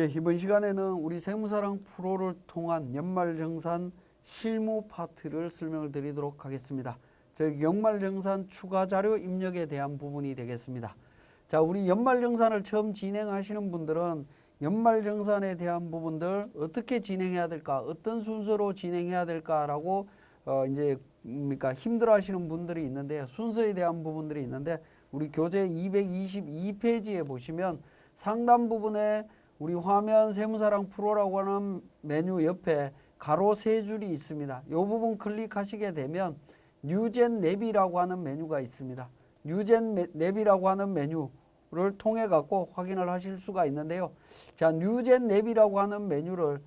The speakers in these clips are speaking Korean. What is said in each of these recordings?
예, 이번 시간에는 우리 세무사랑 프로를 통한 연말정산 실무 파트를 설명을 드리도록 하겠습니다. 즉 연말정산 추가자료 입력에 대한 부분이 되겠습니다. 자, 우리 연말정산을 처음 진행하시는 분들은 연말정산에 대한 부분들 어떻게 진행해야 될까, 어떤 순서로 진행해야 될까라고 이제 그러니까 힘들어하시는 분들이 있는데요. 순서에 대한 부분들이 있는데 우리 교재 222페이지에 보시면 상단 부분에 우리 화면 세무사랑 프로라고 하는 메뉴 옆에 가로 세 줄이 있습니다. 이 부분 클릭하시게 되면 뉴젠 랩이라고 하는 메뉴가 있습니다. 뉴젠 랩이라고 하는 메뉴를 통해 갖고 확인을 하실 수가 있는데요. 자, 뉴젠 랩이라고 하는 메뉴를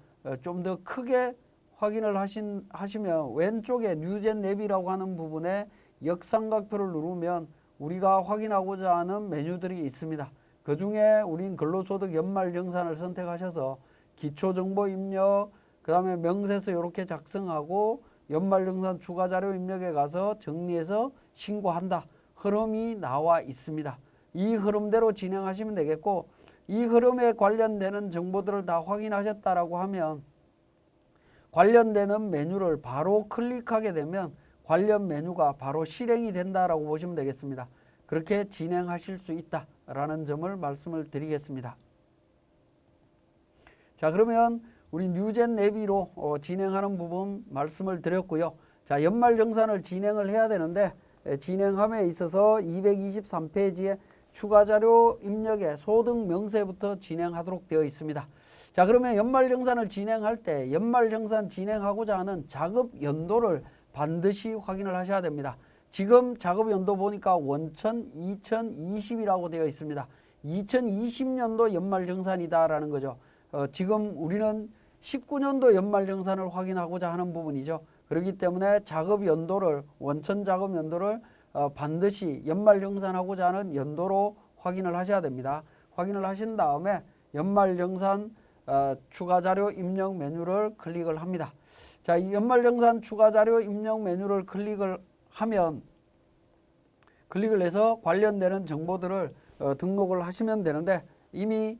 좀 더 크게 확인을 하시면 왼쪽에 뉴젠 랩이라고 하는 부분에 역삼각표를 누르면 우리가 확인하고자 하는 메뉴들이 있습니다. 그 중에 우린 근로소득 연말정산을 선택하셔서 기초정보 입력, 그 다음에 명세서 이렇게 작성하고 연말정산 추가자료 입력에 가서 정리해서 신고한다. 흐름이 나와 있습니다. 이 흐름대로 진행하시면 되겠고, 이 흐름에 관련되는 정보들을 다 확인하셨다라고 하면 관련되는 메뉴를 바로 클릭하게 되면 관련 메뉴가 바로 실행이 된다라고 보시면 되겠습니다. 그렇게 진행하실 수 있다라는 점을 말씀을 드리겠습니다. 자, 그러면 우리 뉴젠 내비로 진행하는 부분 말씀을 드렸고요. 자, 연말정산을 진행을 해야 되는데 진행함에 있어서 223페이지에 추가자료 입력의 소득 명세부터 진행하도록 되어 있습니다. 자, 그러면 연말정산을 진행할 때 연말정산 진행하고자 하는 작업 연도를 반드시 확인을 하셔야 됩니다. 지금 작업 연도 보니까 원천 2020이라고 되어 있습니다. 2020년도 연말정산이다라는 거죠. 지금 우리는 19년도 연말정산을 확인하고자 하는 부분이죠. 그렇기 때문에 작업 연도를, 원천 작업 연도를 반드시 연말정산하고자 하는 연도로 확인을 하셔야 됩니다. 확인을 하신 다음에 연말정산 추가자료 입력 메뉴를 클릭을 합니다. 자, 이 연말정산 추가자료 입력 메뉴를 클릭을 하면 클릭을 해서 관련되는 정보들을 등록을 하시면 되는데 이미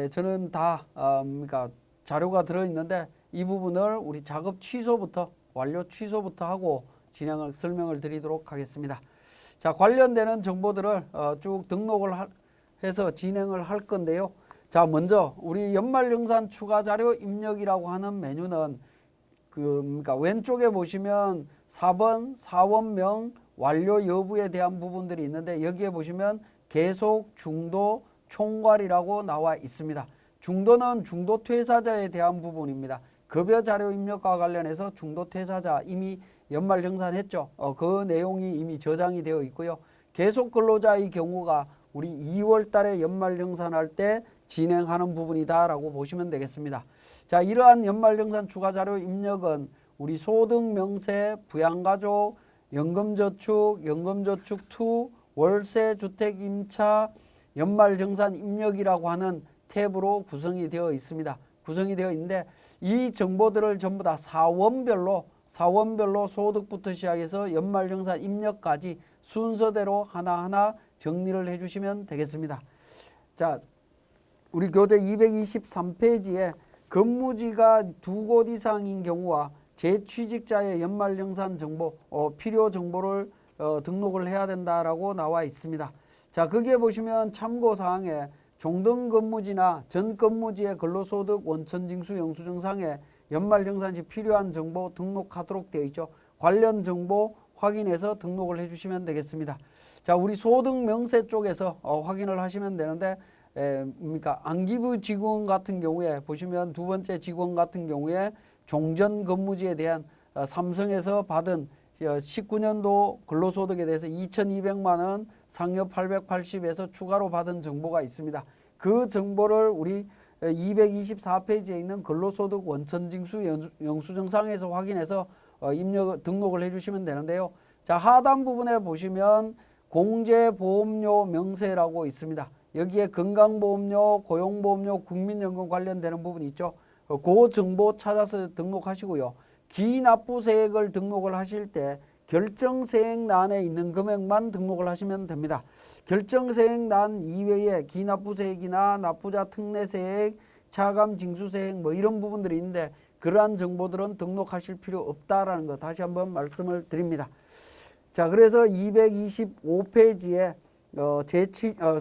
저는 다 그러니까 자료가 들어있는데 이 부분을 우리 작업 취소부터 완료 취소부터 하고 설명을 드리도록 하겠습니다. 자, 관련되는 정보들을 쭉 등록을 해서 진행을 할 건데요. 자, 먼저 우리 연말정산 추가자료 입력이라고 하는 메뉴는 그러니까 왼쪽에 보시면 4번 사원명 완료 여부에 대한 부분들이 있는데 여기에 보시면 계속 중도 총괄이라고 나와 있습니다. 중도는 중도 퇴사자에 대한 부분입니다. 급여 자료 입력과 관련해서 중도 퇴사자 이미 연말정산했죠. 그 내용이 이미 저장이 되어 있고요. 계속 근로자의 경우가 우리 2월 달에 연말정산할 때 진행하는 부분이다라고 보시면 되겠습니다. 자, 이러한 연말정산 추가자료 입력은 우리 소득명세, 부양가족, 연금저축, 연금저축2, 월세주택임차, 연말정산 입력이라고 하는 탭으로 구성이 되어 있습니다. 구성이 되어 있는데 이 정보들을 전부 다 사원별로 소득부터 시작해서 연말정산 입력까지 순서대로 하나하나 정리를 해주시면 되겠습니다. 자, 우리 교재 223페이지에 근무지가 2곳 이상인 경우와 재취직자의 연말정산 정보, 필요 정보를 등록을 해야 된다라고 나와 있습니다. 자, 거기에 보시면 참고사항에 종등근무지나 전근무지의 근로소득 원천징수 영수증상에 연말정산 시 필요한 정보 등록하도록 되어 있죠. 관련 정보 확인해서 등록을 해주시면 되겠습니다. 자, 우리 소득명세 쪽에서 확인을 하시면 되는데 그러니까 안기부 직원 같은 경우에 보시면 두 번째 직원 같은 경우에 종전 근무지에 대한 삼성에서 받은 19년도 근로소득에 대해서 2,200만 원, 상여 880에서 추가로 받은 정보가 있습니다. 그 정보를 우리 224페이지에 있는 근로소득 원천징수 영수증상에서 확인해서 등록을 해주시면 되는데요. 자, 하단 부분에 보시면 공제보험료 명세라고 있습니다. 여기에 건강보험료, 고용보험료, 국민연금 관련되는 부분이 있죠. 그 정보 찾아서 등록하시고요. 기납부세액을 등록을 하실 때 결정세액란에 있는 금액만 등록을 하시면 됩니다. 결정세액란 이외에 기납부세액이나 납부자 특례세액, 차감 징수세액 뭐 이런 부분들이 있는데 그러한 정보들은 등록하실 필요 없다라는 거 다시 한번 말씀을 드립니다. 자, 그래서 225페이지에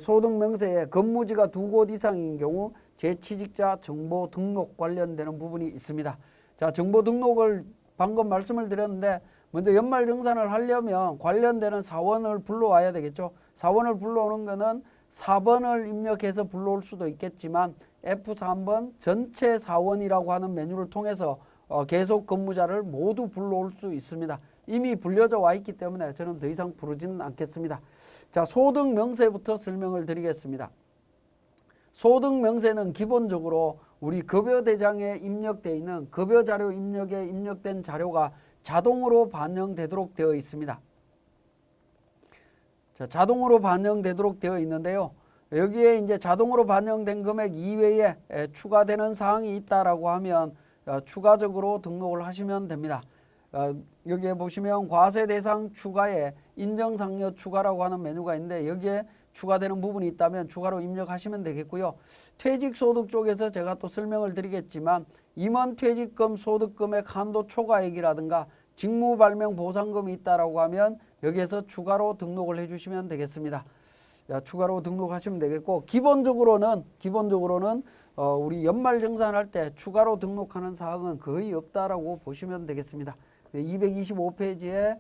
소득명세에 근무지가 2곳 이상인 경우 재취직자 정보 등록 관련되는 부분이 있습니다. 자, 정보 등록을 방금 말씀을 드렸는데 먼저 연말정산을 하려면 관련되는 사원을 불러와야 되겠죠. 사원을 불러오는 거는 4번을 입력해서 불러올 수도 있겠지만 F3번 전체 사원이라고 하는 메뉴를 통해서 계속 근무자를 모두 불러올 수 있습니다. 이미 불려져 와 있기 때문에 저는 더 이상 부르지는 않겠습니다. 자, 소득명세부터 설명을 드리겠습니다. 소득명세는 기본적으로 우리 급여대장에 입력되어 있는 급여자료 입력에 입력된 자료가 자동으로 반영되도록 되어 있습니다. 자, 자동으로 반영되도록 되어 있는데요. 여기에 이제 자동으로 반영된 금액 이외에 추가되는 사항이 있다라고 하면 추가적으로 등록을 하시면 됩니다. 여기에 보시면 과세 대상 추가에 인정상여 추가라고 하는 메뉴가 있는데 여기에 추가되는 부분이 있다면 추가로 입력하시면 되겠고요. 퇴직소득 쪽에서 제가 또 설명을 드리겠지만 임원 퇴직금 소득금액 한도 초과액이라든가 직무발명 보상금이 있다라고 하면 여기에서 추가로 등록을 해주시면 되겠습니다. 추가로 등록하시면 되겠고 기본적으로는 우리 연말정산할 때 추가로 등록하는 사항은 거의 없다라고 보시면 되겠습니다. 225페이지에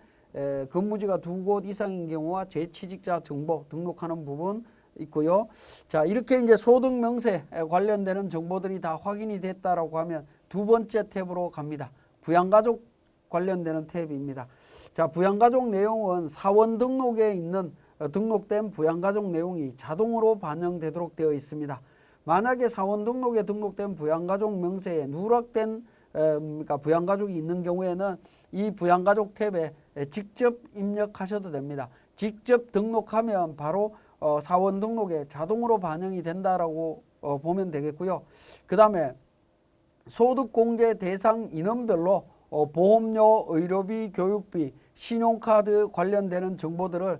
근무지가 2곳 이상인 경우와 재취직자 정보 등록하는 부분 있고요. 자, 이렇게 이제 소득명세 관련되는 정보들이 다 확인이 됐다라고 하면 두 번째 탭으로 갑니다. 부양가족 관련되는 탭입니다. 자, 부양가족 내용은 사원 등록에 있는 등록된 부양가족 내용이 자동으로 반영되도록 되어 있습니다. 만약에 사원 등록에 등록된 부양가족 명세에 누락된 그러니까 부양가족이 있는 경우에는 이 부양가족 탭에 직접 입력하셔도 됩니다. 직접 등록하면 바로 사원 등록에 자동으로 반영이 된다라고 보면 되겠고요. 그 다음에 소득공제 대상 인원별로 보험료, 의료비, 교육비, 신용카드 관련되는 정보들을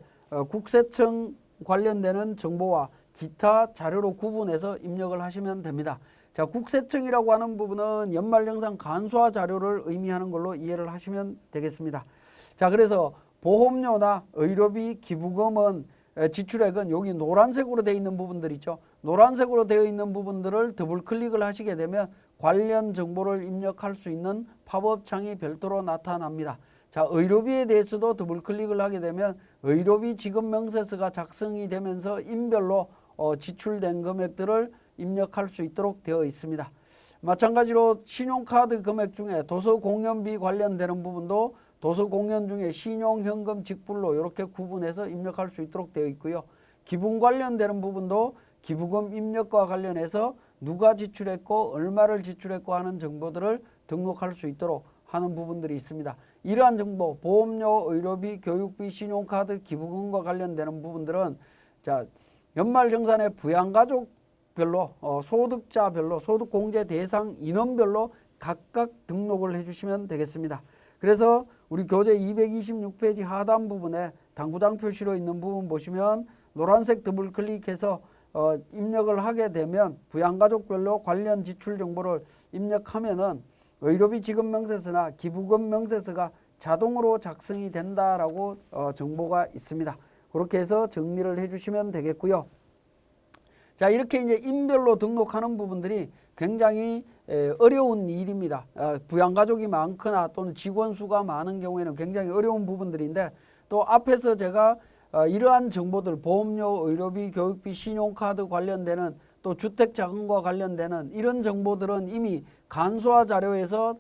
국세청 관련되는 정보와 기타 자료로 구분해서 입력을 하시면 됩니다. 자, 국세청이라고 하는 부분은 연말정산 간소화 자료를 의미하는 걸로 이해를 하시면 되겠습니다. 자, 그래서 보험료나 의료비, 기부금은 지출액은 여기 노란색으로 되어 있는 부분들 있죠. 노란색으로 되어 있는 부분들을 더블 클릭을 하시게 되면 관련 정보를 입력할 수 있는 팝업 창이 별도로 나타납니다. 자, 의료비에 대해서도 더블 클릭을 하게 되면 의료비 지급명세서가 작성이 되면서 인별로 지출된 금액들을 입력할 수 있도록 되어 있습니다. 마찬가지로 신용카드 금액 중에 도서공연비 관련되는 부분도 도서공연 중에 신용현금 직불로 이렇게 구분해서 입력할 수 있도록 되어 있고요. 기분 관련되는 부분도 기부금 입력과 관련해서 누가 지출했고 얼마를 지출했고 하는 정보들을 등록할 수 있도록 하는 부분들이 있습니다. 이러한 정보, 보험료, 의료비, 교육비, 신용카드, 기부금과 관련되는 부분들은 자, 연말정산의 부양가족별로 소득자별로 소득공제 대상 인원별로 각각 등록을 해주시면 되겠습니다. 그래서 우리 교재 226페이지 하단 부분에 당구장 표시로 있는 부분 보시면 노란색 더블 클릭해서 입력을 하게 되면 부양가족별로 관련 지출 정보를 입력하면은 의료비 지급명세서나 기부금 명세서가 자동으로 작성이 된다라고 정보가 있습니다. 그렇게 해서 정리를 해주시면 되겠고요. 자, 이렇게 이제 인별로 등록하는 부분들이 굉장히 어려운 일입니다. 부양가족이 많거나 또는 직원 수가 많은 경우에는 굉장히 어려운 부분들인데 또 앞에서 제가 이러한 정보들 보험료, 의료비, 교육비, 신용카드 관련되는 또 주택자금과 관련되는 이런 정보들은 이미 간소화 자료에서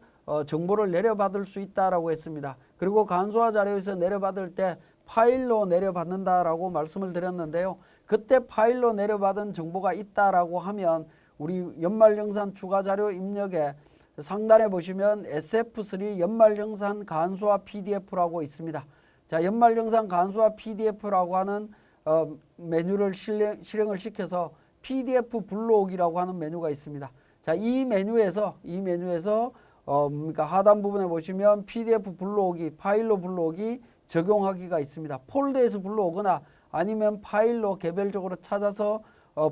정보를 내려받을 수 있다라고 했습니다. 그리고 간소화 자료에서 내려받을 때 파일로 내려받는다라고 말씀을 드렸는데요. 그때 파일로 내려받은 정보가 있다라고 하면 우리 연말정산 추가자료 입력에 상단에 보시면 SF3 연말정산 간소화 PDF라고 있습니다. 자, 연말정산 간소화 PDF라고 하는 메뉴를 실행을 시켜서 PDF 불러오기라고 하는 메뉴가 있습니다. 자, 이 메뉴에서 그러니까 하단 부분에 보시면 PDF 불러오기, 파일로 불러오기, 적용하기가 있습니다. 폴더에서 불러오거나 아니면 파일로 개별적으로 찾아서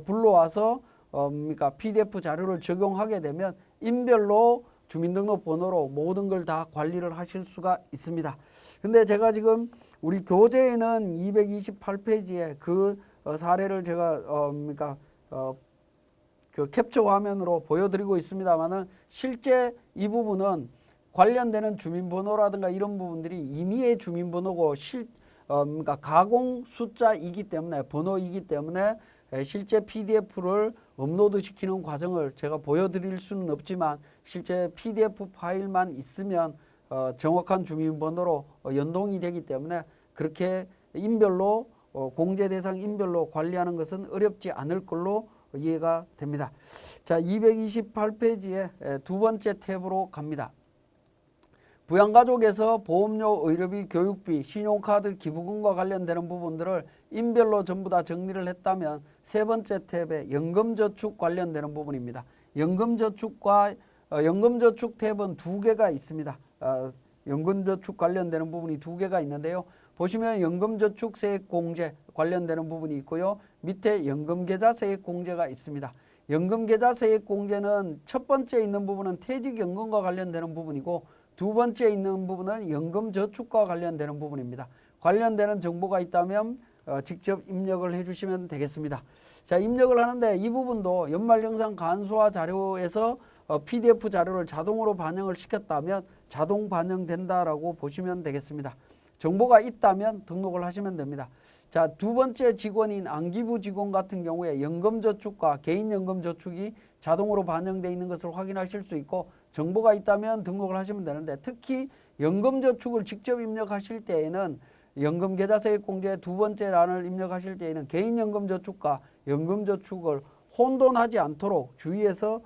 불러와서 그러니까 PDF 자료를 적용하게 되면 인별로 주민등록번호로 모든 걸 다 관리를 하실 수가 있습니다. 근데 제가 지금 우리 교재에는 228페이지에 그 사례를 제가 그 캡처 화면으로 보여드리고 있습니다만은 실제 이 부분은 관련되는 주민번호라든가 이런 부분들이 임의의 주민번호고 그러니까 가공 숫자이기 때문에 번호이기 때문에 실제 PDF를 업로드 시키는 과정을 제가 보여드릴 수는 없지만 실제 PDF 파일만 있으면 정확한 주민번호로 연동이 되기 때문에 그렇게 인별로 공제 대상 인별로 관리하는 것은 어렵지 않을 걸로 이해가 됩니다. 자, 228페이지에 두 번째 탭으로 갑니다. 부양가족에서 보험료, 의료비, 교육비, 신용카드, 기부금과 관련되는 부분들을 인별로 전부 다 정리를 했다면 세 번째 탭에 연금저축 관련되는 부분입니다. 연금저축 탭은 두 개가 있습니다. 연금저축 관련되는 부분이 두 개가 있는데요. 보시면 연금저축 세액공제 관련되는 부분이 있고요. 밑에 연금계좌 세액공제가 있습니다. 연금계좌 세액공제는 첫 번째 있는 부분은 퇴직연금과 관련되는 부분이고 두 번째 있는 부분은 연금저축과 관련되는 부분입니다. 관련되는 정보가 있다면 직접 입력을 해주시면 되겠습니다. 자, 입력을 하는데 이 부분도 연말정산 간소화 자료에서 PDF 자료를 자동으로 반영을 시켰다면 자동 반영된다라고 보시면 되겠습니다. 정보가 있다면 등록을 하시면 됩니다. 자, 두 번째 직원인 안기부 직원 같은 경우에 연금저축과 개인연금저축이 자동으로 반영되어 있는 것을 확인하실 수 있고 정보가 있다면 등록을 하시면 되는데 특히 연금저축을 직접 입력하실 때에는 연금계좌세액공제 두 번째 란을 입력하실 때에는 개인연금저축과 연금저축을 혼돈하지 않도록 주의해서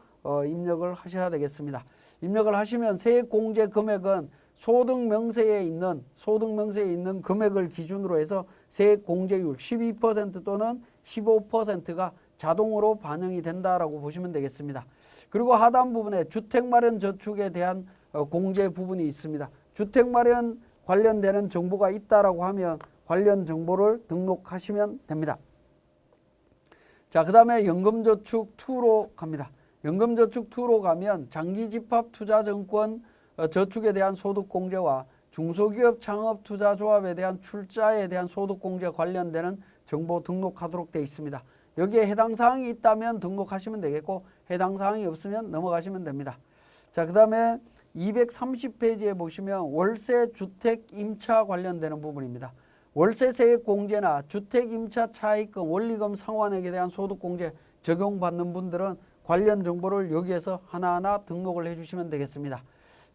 입력을 하셔야 되겠습니다. 입력을 하시면 세액공제 금액은 소득명세에 있는 금액을 기준으로 해서 세액공제율 12% 또는 15%가 자동으로 반영이 된다라고 보시면 되겠습니다. 그리고 하단 부분에 주택마련저축에 대한 공제 부분이 있습니다. 주택마련 관련되는 정보가 있다라고 하면 관련 정보를 등록하시면 됩니다. 자, 그 다음에 연금저축2로 갑니다. 연금저축2로 가면 장기집합투자증권 저축에 대한 소득공제와 중소기업 창업투자조합에 대한 출자에 대한 소득공제 관련되는 정보 등록하도록 되어 있습니다. 여기에 해당 사항이 있다면 등록하시면 되겠고 해당 사항이 없으면 넘어가시면 됩니다. 자, 그 다음에 230페이지에 보시면 월세 주택 임차 관련되는 부분입니다. 월세세액 공제나 주택 임차 차익금, 원리금 상환액에 대한 소득공제 적용받는 분들은 관련 정보를 여기에서 하나하나 등록을 해주시면 되겠습니다.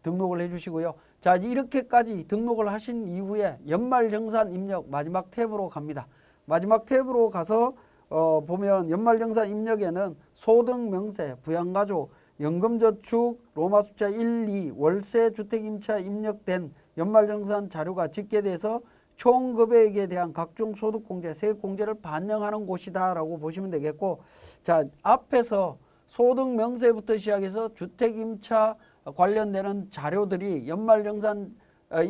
등록을 해주시고요. 자, 이렇게까지 등록을 하신 이후에 연말정산 입력 마지막 탭으로 갑니다. 마지막 탭으로 가서 보면 연말정산 입력에는 소득명세, 부양가족, 연금저축, 로마 숫자 1, 2, 월세 주택임차 입력된 연말정산 자료가 집계돼서 총 금액에 대한 각종 소득공제, 세액공제를 반영하는 곳이다라고 보시면 되겠고, 자, 앞에서 소득명세부터 시작해서 주택임차 관련되는 자료들이 연말정산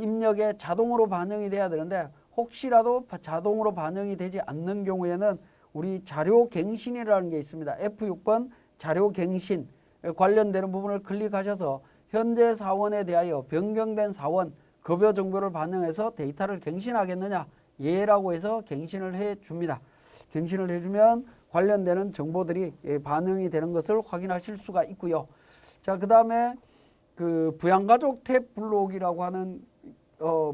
입력에 자동으로 반영이 돼야 되는데 혹시라도 자동으로 반영이 되지 않는 경우에는 우리 자료갱신이라는 게 있습니다. F6번 자료갱신 관련되는 부분을 클릭하셔서 현재 사원에 대하여 변경된 사원 급여 정보를 반영해서 데이터를 갱신하겠느냐, 예라고 해서 갱신을 해줍니다. 갱신을 해주면 관련되는 정보들이 반영이 되는 것을 확인하실 수가 있고요. 자, 그 다음에 그 부양가족 탭 불러오기라고 하는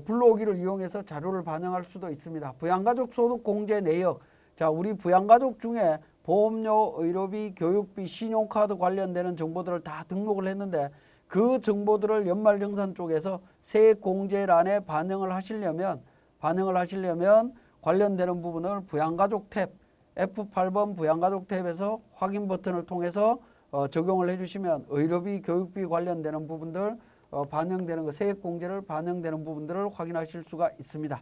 불러오기를 이용해서 자료를 반영할 수도 있습니다. 부양가족 소득공제 내역. 자, 우리 부양가족 중에 보험료, 의료비, 교육비, 신용카드 관련되는 정보들을 다 등록을 했는데 그 정보들을 연말정산 쪽에서 세액공제란에 반영을 하시려면 관련되는 부분을 부양가족 탭 F8번 부양가족 탭에서 확인 버튼을 통해서 적용을 해주시면 의료비, 교육비 관련되는 부분들 반영되는 거, 세액공제를 반영되는 부분들을 확인하실 수가 있습니다.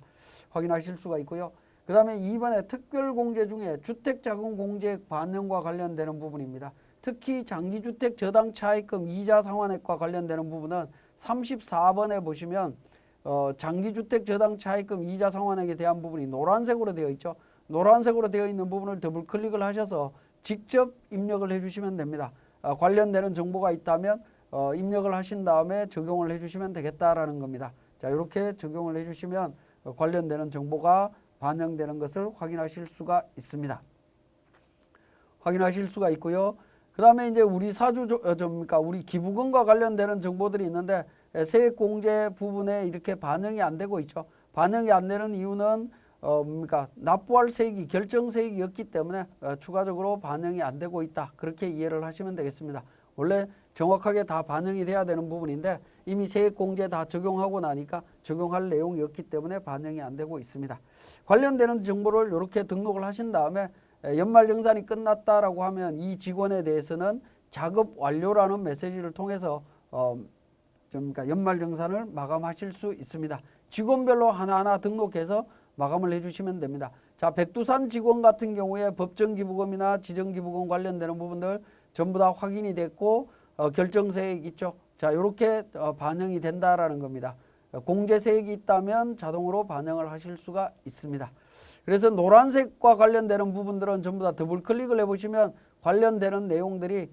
확인하실 수가 있고요. 그 다음에 2번에 특별공제 중에 주택자금공제액 반영과 관련되는 부분입니다. 특히 장기주택 저당 차익금 이자 상환액과 관련되는 부분은 34번에 보시면 장기주택 저당 차익금 이자 상환액에 대한 부분이 노란색으로 되어 있죠. 노란색으로 되어 있는 부분을 더블 클릭을 하셔서 직접 입력을 해주시면 됩니다. 관련되는 정보가 있다면 입력을 하신 다음에 적용을 해주시면 되겠다라는 겁니다. 자, 이렇게 적용을 해주시면 관련되는 정보가 반영되는 것을 확인하실 수가 있습니다. 확인하실 수가 있고요. 그 다음에 이제 우리 우리 기부금과 관련되는 정보들이 있는데 세액공제 부분에 이렇게 반영이 안 되고 있죠. 반영이 안 되는 이유는 납부할 세액이 결정세액이었기 때문에 추가적으로 반영이 안 되고 있다. 그렇게 이해를 하시면 되겠습니다. 원래 정확하게 다 반영이 돼야 되는 부분인데 이미 세액공제 다 적용하고 나니까 적용할 내용이었기 때문에 반영이 안 되고 있습니다. 관련되는 정보를 이렇게 등록을 하신 다음에 연말정산이 끝났다라고 하면 이 직원에 대해서는 작업 완료라는 메시지를 통해서 연말정산을 마감하실 수 있습니다. 직원별로 하나하나 등록해서 마감을 해주시면 됩니다. 자, 백두산 직원 같은 경우에 법정기부금이나 지정기부금 관련되는 부분들 전부 다 확인이 됐고 결정세액 있죠. 자, 이렇게 반영이 된다라는 겁니다. 공제세액이 있다면 자동으로 반영을 하실 수가 있습니다. 그래서 노란색과 관련되는 부분들은 전부 다 더블 클릭을 해보시면 관련되는 내용들이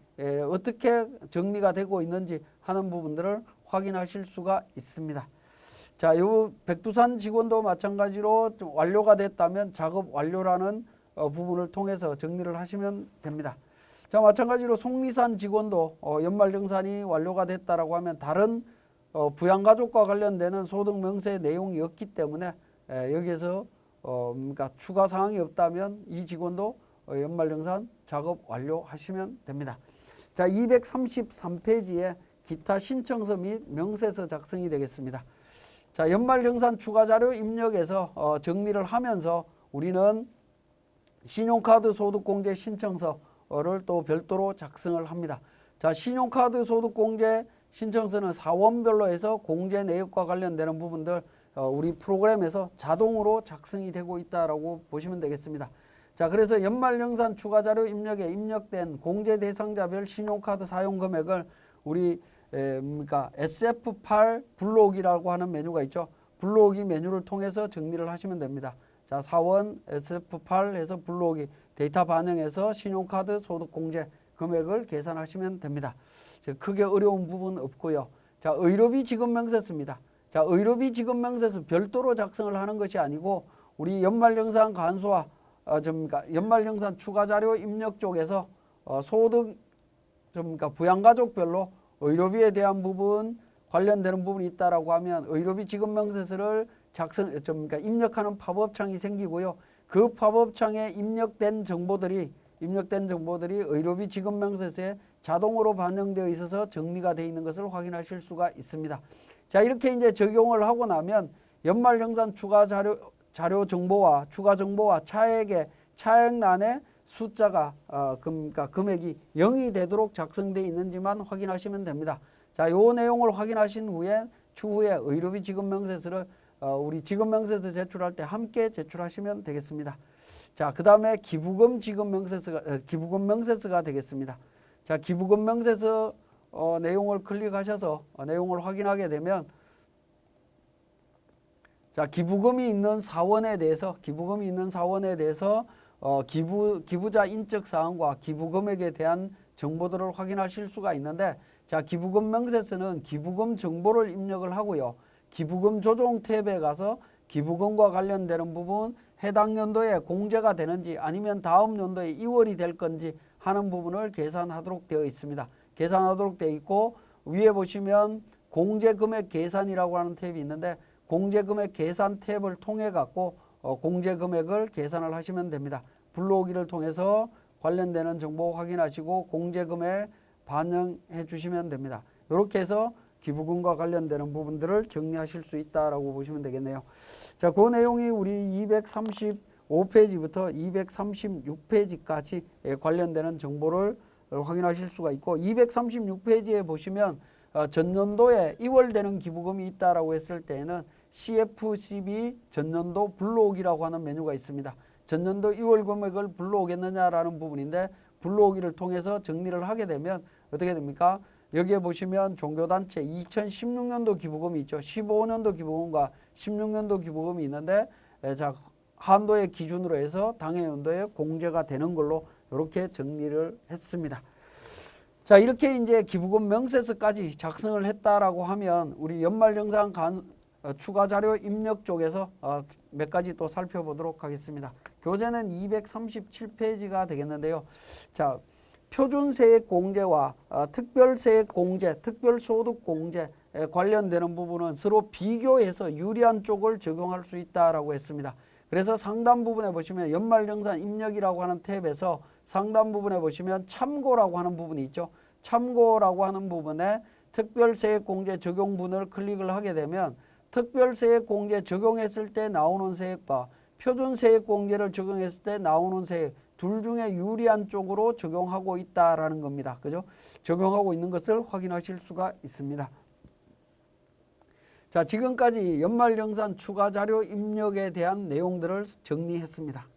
어떻게 정리가 되고 있는지 하는 부분들을 확인하실 수가 있습니다. 자, 요 백두산 직원도 마찬가지로 좀 완료가 됐다면 작업 완료라는 부분을 통해서 정리를 하시면 됩니다. 자, 마찬가지로 송리산 직원도 연말정산이 완료가 됐다라고 하면 다른 부양가족과 관련되는 소득명세 내용이었기 때문에 여기에서 추가 사항이 없다면 이 직원도 연말정산 작업 완료하시면 됩니다. 자, 233페이지에 기타 신청서 및 명세서 작성이 되겠습니다. 자, 연말정산 추가자료 입력에서 정리를 하면서 우리는 신용카드 소득공제 신청서를 또 별도로 작성을 합니다. 자, 신용카드 소득공제 신청서는 사원별로 해서 공제 내역과 관련되는 부분들 우리 프로그램에서 자동으로 작성이 되고 있다라고 보시면 되겠습니다. 자, 그래서 연말정산 추가자료 입력에 입력된 공제 대상자별 신용카드 사용 금액을 우리 SF8 불러오기라고 하는 메뉴가 있죠. 불러오기 메뉴를 통해서 정리를 하시면 됩니다. 자, 사원 SF8 해서 불러오기 데이터 반영해서 신용카드 소득공제 금액을 계산하시면 됩니다. 크게 어려운 부분 없고요. 자, 의료비 지급명세서입니다. 자, 의료비 지급명세서 별도로 작성을 하는 것이 아니고 우리 연말정산 간소화 연말정산 추가자료 입력 쪽에서 소득 부양가족별로 의료비에 대한 부분 관련되는 부분이 있다라고 하면 의료비 지급명세서를 입력하는 팝업창이 생기고요. 그 팝업창에 입력된 정보들이 의료비 지급명세서에 자동으로 반영되어 있어서 정리가 되어 있는 것을 확인하실 수가 있습니다. 자, 이렇게 이제 적용을 하고 나면 연말정산 추가 자료 정보와 추가 정보와 차액란에 숫자가 금액이 0이 되도록 작성되어 있는지만 확인하시면 됩니다. 자, 요 내용을 확인하신 후에 추후에 의료비 지급명세서를 우리 지급명세서 제출할 때 함께 제출하시면 되겠습니다. 자, 그 다음에 기부금 명세서가 되겠습니다. 자, 기부금 명세서 내용을 클릭하셔서 내용을 확인하게 되면 자, 기부금이 있는 사원에 대해서 기부자 인적 사항과 기부금액에 대한 정보들을 확인하실 수가 있는데, 자, 기부금 명세서는 기부금 정보를 입력을 하고요. 기부금 조정 탭에 가서 기부금과 관련되는 부분 해당 연도에 공제가 되는지 아니면 다음 연도에 이월이 될 건지 하는 부분을 계산하도록 되어 있습니다. 계산하도록 되어 있고 위에 보시면 공제금액 계산이라고 하는 탭이 있는데 공제금액 계산 탭을 통해 갖고 공제금액을 계산을 하시면 됩니다. 불러오기를 통해서 관련되는 정보 확인하시고 공제금액 반영해 주시면 됩니다. 이렇게 해서 기부금과 관련되는 부분들을 정리하실 수 있다라고 보시면 되겠네요. 자, 그 내용이 우리 235페이지부터 236페이지까지 관련되는 정보를 확인하실 수가 있고 236페이지에 보시면 전년도에 이월되는 기부금이 있다라고 했을 때에는 CFCB 전년도 불러오기라고 하는 메뉴가 있습니다. 전년도 2월 금액을 불러오겠느냐라는 부분인데 불러오기를 통해서 정리를 하게 되면 어떻게 됩니까? 여기에 보시면 종교단체 2016년도 기부금이 있죠. 15년도 기부금과 16년도 기부금이 있는데 자, 한도의 기준으로 해서 당해 연도에 공제가 되는 걸로 이렇게 정리를 했습니다. 자, 이렇게 이제 기부금 명세서까지 작성을 했다라고 하면 우리 연말정산 추가 자료 입력 쪽에서 몇 가지 또 살펴보도록 하겠습니다. 교재는 237페이지가 되겠는데요. 자, 표준세액공제와 특별세액공제, 특별소득공제 관련되는 부분은 서로 비교해서 유리한 쪽을 적용할 수 있다라고 했습니다. 그래서 상단 부분에 보시면 연말정산 입력이라고 하는 탭에서 상단 부분에 보시면 참고라고 하는 부분이 있죠. 참고라고 하는 부분에 특별세액공제 적용분을 클릭을 하게 되면 특별세액공제 적용했을 때 나오는 세액과 표준세액공제를 적용했을 때 나오는 세액 둘 중에 유리한 쪽으로 적용하고 있다라는 겁니다. 그죠? 적용하고 있는 것을 확인하실 수가 있습니다. 자, 지금까지 연말정산 추가자료 입력에 대한 내용들을 정리했습니다.